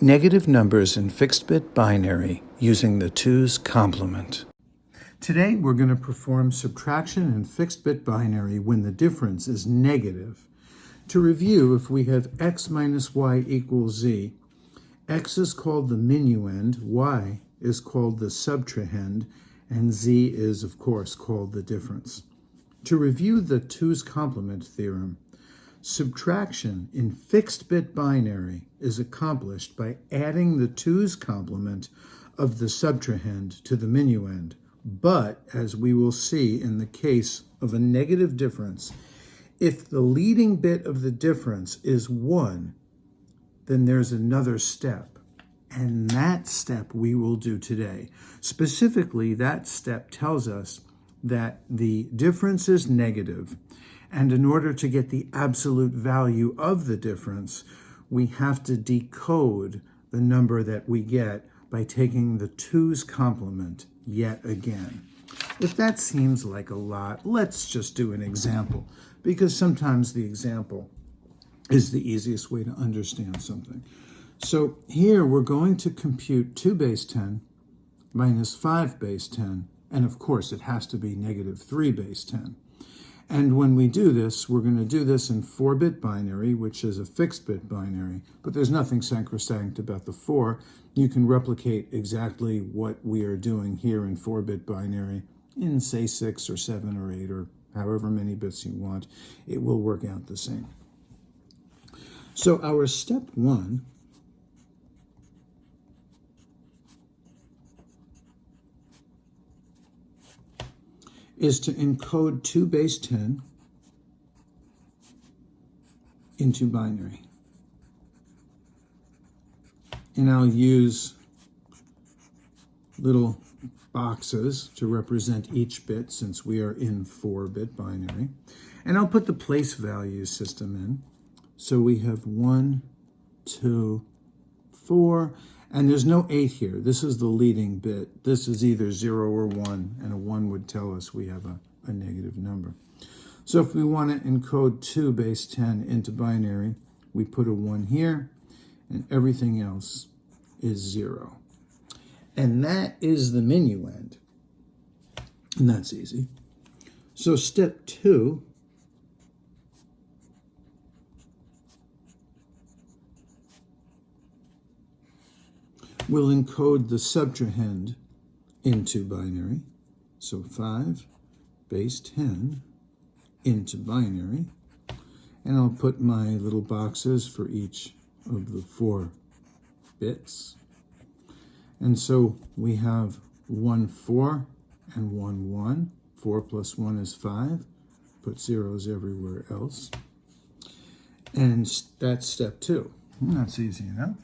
Negative numbers in fixed-bit binary using the 2's complement. Today we're going to perform subtraction in fixed-bit binary when the difference is negative. To review, if we have x minus y equals z, x is called the minuend, y is called the subtrahend, and z is, of course, called the difference. To review the 2's complement theorem, subtraction in fixed-bit binary is accomplished by adding the 2's complement of the subtrahend to the minuend. But, as we will see in the case of a negative difference, if the leading bit of the difference is 1, then there's another step. And that step we will do today. Specifically, that step tells us that the difference is negative, and in order to get the absolute value of the difference, we have to decode the number that we get by taking the 2's complement yet again. If that seems like a lot, let's just do an example, because sometimes the example is the easiest way to understand something. So here we're going to compute 2 base 10 minus 5 base 10, and of course it has to be negative 3 base 10. And when we do this, we're going to do this in 4-bit binary, which is a fixed-bit binary, but there's nothing sacrosanct about the 4. You can replicate exactly what we are doing here in 4-bit binary in, say, 6 or 7 or 8 or however many bits you want. It will work out the same. So our step 1 is to encode 2 base 10 into binary. And I'll use little boxes to represent each bit since we are in 4-bit binary. And I'll put the place value system in. So we have 1, 2, 4, and there's no 8 here. This is the leading bit. This is either 0 or 1, and a 1 would tell us we have a negative number. So if we want to encode 2 base 10 into binary, we put a 1 here, and everything else is 0. And that is the minuend. And that's easy. So step 2 will encode the subtrahend into binary. So 5 base 10 into binary. And I'll put my little boxes for each of the 4 bits. And so we have 1, 4 and 1, 1. 4 plus 1 is 5. Put zeros everywhere else. And that's step 2. That's easy enough.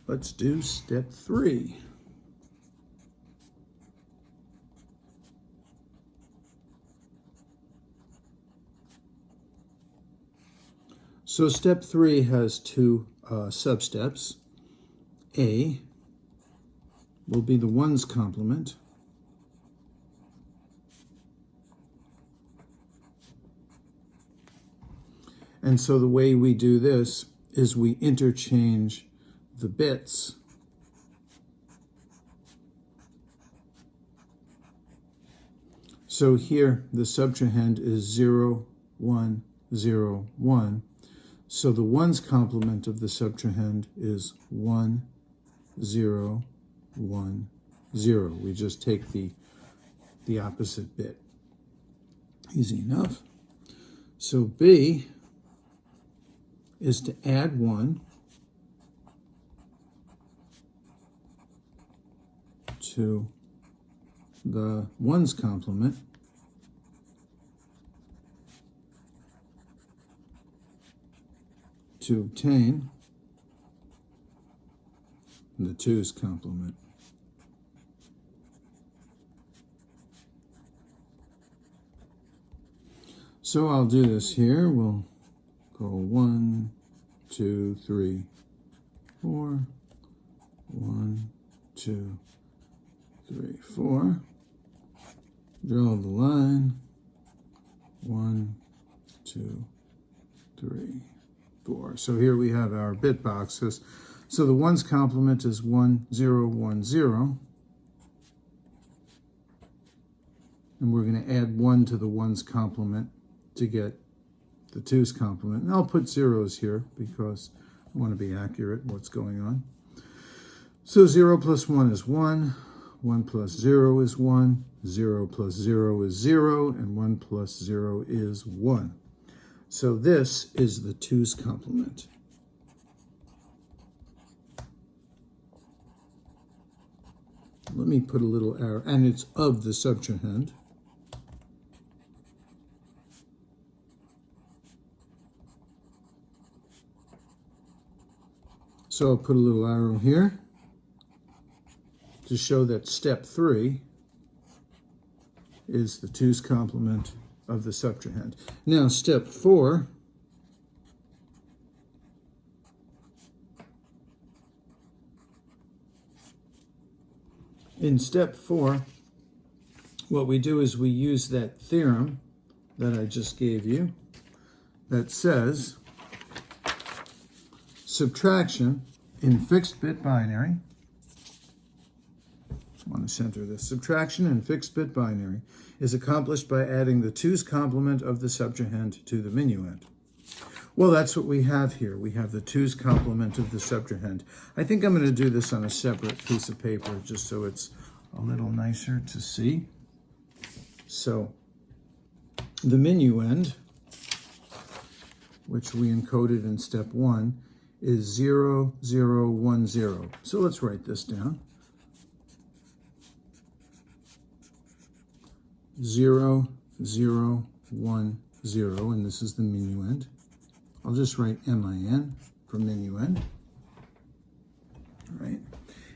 Let's do step 3. So step 3 has 2 sub-steps. A will be the 1's complement. And so the way we do this is we interchange the bits so here the subtrahend is 0, 1, 0, 1. So the 1's complement of the subtrahend is 1, 0, 1, 0. We just take the opposite bit. Easy enough. So B is to add 1 to the 1's complement to obtain the 2's complement. So I'll do this here. We'll go 1, 2, 3, 4, 1, 2, 3, 4. Draw the line. 1, 2, 3, 4. So here we have our bit boxes. So the 1's complement is 1, 0, 1, 0. And we're going to add 1 to the 1's complement to get the 2's complement. And I'll put zeros here because I want to be accurate what's going on. So 0 plus 1 is 1. 1 plus 0 is 1. 0 plus 0 is 0. And 1 plus 0 is 1. So this is the 2's complement. Let me put a little arrow, and it's of the subtrahend. So I'll put a little arrow here to show that step 3 is the 2's complement of the subtrahend. Now step 4, in step 4, what we do is we use that theorem that I just gave you that says subtraction in fixed bit binary, I want to center this, subtraction in fixed bit binary is accomplished by adding the 2's complement of the subtrahend to the minuend. Well, that's what we have here. We have the 2's complement of the subtrahend. I think I'm going to do this on a separate piece of paper just so it's a little nicer to see. So the minuend, which we encoded in step 1, is 0, 0, 1, 0. So let's write this down. 0, 0, 1, 0, and this is the minuend. I'll just write min for minuend. All right.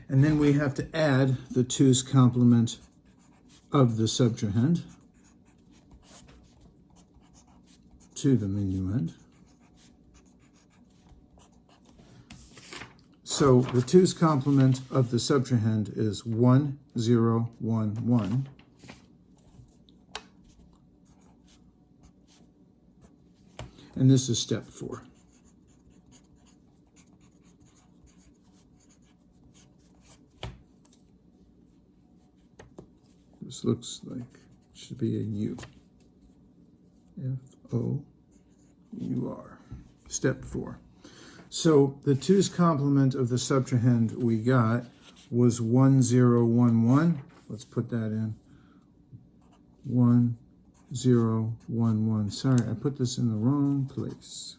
And then we have to add the 2's complement of the subtrahend to the minuend. So the 2's complement of the subtrahend is 1, 0, 1, 1. And this is step 4. This looks like it should be a U. F-O-U-R. Step 4. So the 2's complement of the subtrahend we got was 1, 0, 1, 1. Let's put that in. 1, 0, 1, 1. Sorry, I put this in the wrong place.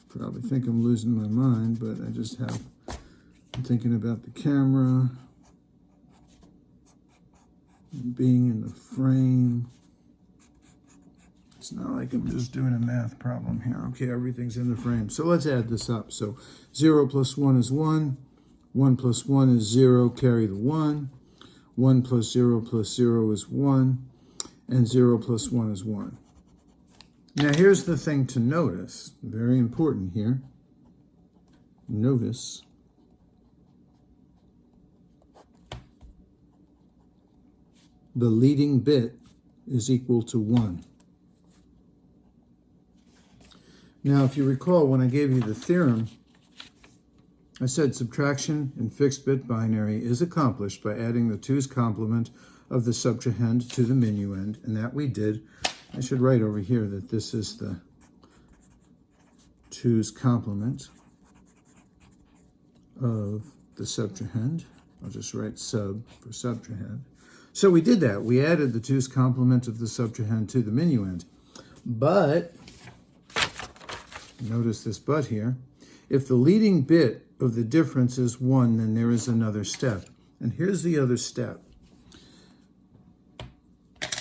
Probably think I'm losing my mind, but I just have, I'm thinking about the camera, being in the frame. It's not like I'm just doing a math problem here. Okay, everything's in the frame. So let's add this up. So 0 plus 1 is 1. 1 plus 1 is 0, carry the 1. 1 plus 0 is 1. And 0 plus 1 is 1. Now here's the thing to notice. Very important here. Notice the leading bit is equal to 1. Now, if you recall, when I gave you the theorem, I said subtraction in fixed bit binary is accomplished by adding the 2's complement of the subtrahend to the minuend, and that we did. I should write over here that this is the 2's complement of the subtrahend. I'll just write sub for subtrahend. So we did that. We added the 2's complement of the subtrahend to the minuend. But, notice this but here, if the leading bit of the difference is 1, then there is another step. And here's the other step.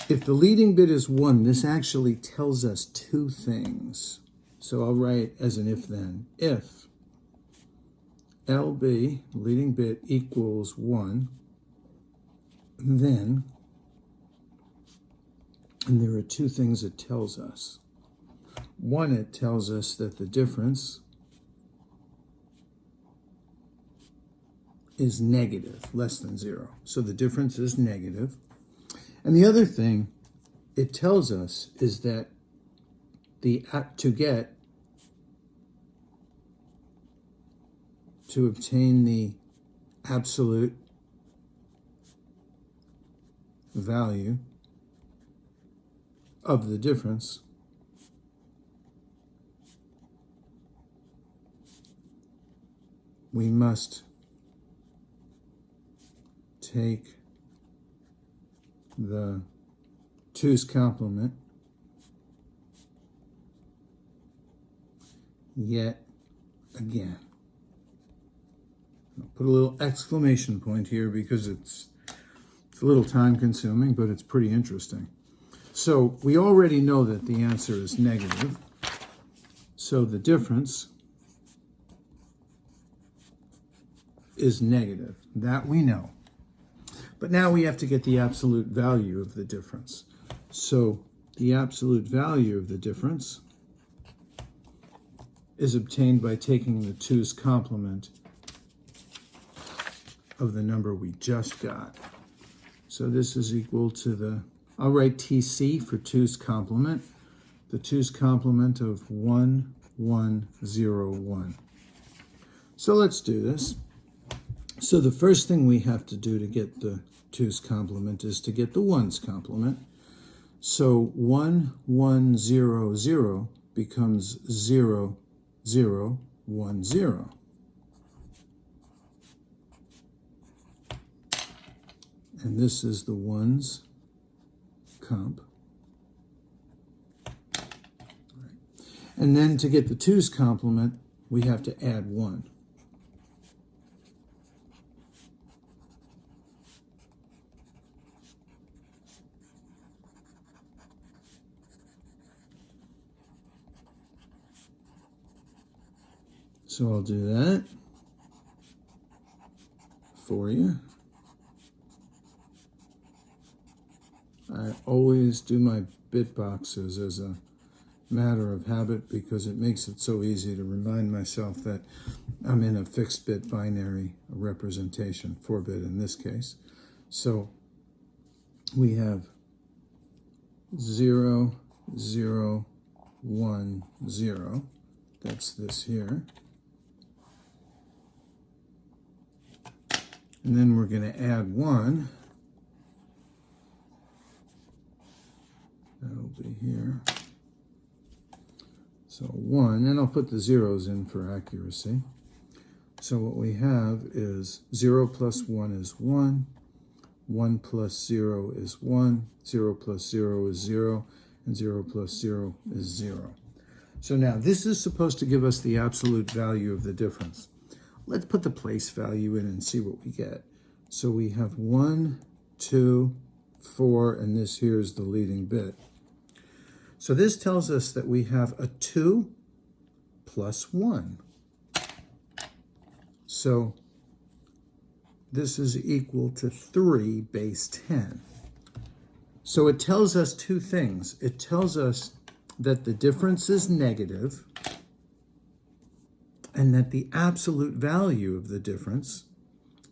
If the leading bit is 1, this actually tells us 2 things. So I'll write as an if-then. If LB, leading bit, equals 1, then, and there are 2 things it tells us. One, it tells us that the difference is negative, less than 0. So the difference is negative. And the other thing it tells us is that to get to obtain the absolute value of the difference, we must take the 2's complement yet again. I'll put a little exclamation point here because it's a little time consuming, but it's pretty interesting. So we already know that the answer is negative. So the difference is negative. That we know. But now we have to get the absolute value of the difference. So the absolute value of the difference is obtained by taking the 2's complement of the number we just got. So this is equal to the, I'll write TC for 2's complement, the 2's complement of 1, 1, 0, 1. So let's do this. So the first thing we have to do to get the 2's complement is to get the 1's complement. So 1, 1, 0, 0 becomes 0, 0, 1, 0. And this is the 1's comp. And then to get the 2's complement, we have to add 1. So I'll do that for you. I always do my bit boxes as a matter of habit because it makes it so easy to remind myself that I'm in a fixed bit binary representation, 4-bit in this case. So we have 0, 0, 1, 0. That's this here. And then we're going to add 1. That'll be here. So 1, and I'll put the zeros in for accuracy. So what we have is 0 plus 1 is 1, 1 plus 0 is 1, 0 plus 0 is 0, and 0 plus 0 is 0. So now this is supposed to give us the absolute value of the difference. Let's put the place value in and see what we get. So we have 1, 2, 4, and this here is the leading bit. So this tells us that we have a 2 plus 1. So this is equal to 3 base 10. So it tells us two things. It tells us that the difference is negative and that the absolute value of the difference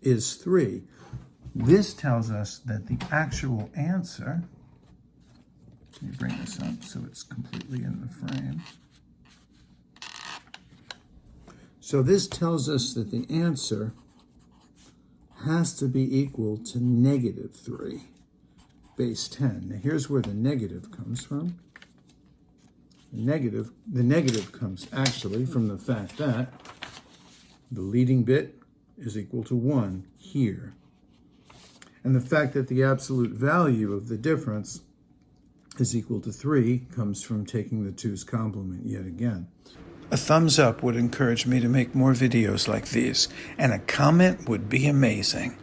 is 3. This tells us that the actual answer, let me bring this up so it's completely in the frame. So this tells us that the answer has to be equal to negative 3 base 10. Now here's where the negative comes from. The negative comes actually from the fact that the leading bit is equal to 1 here. And the fact that the absolute value of the difference is equal to 3 comes from taking the 2's complement yet again. A thumbs up would encourage me to make more videos like these, and a comment would be amazing.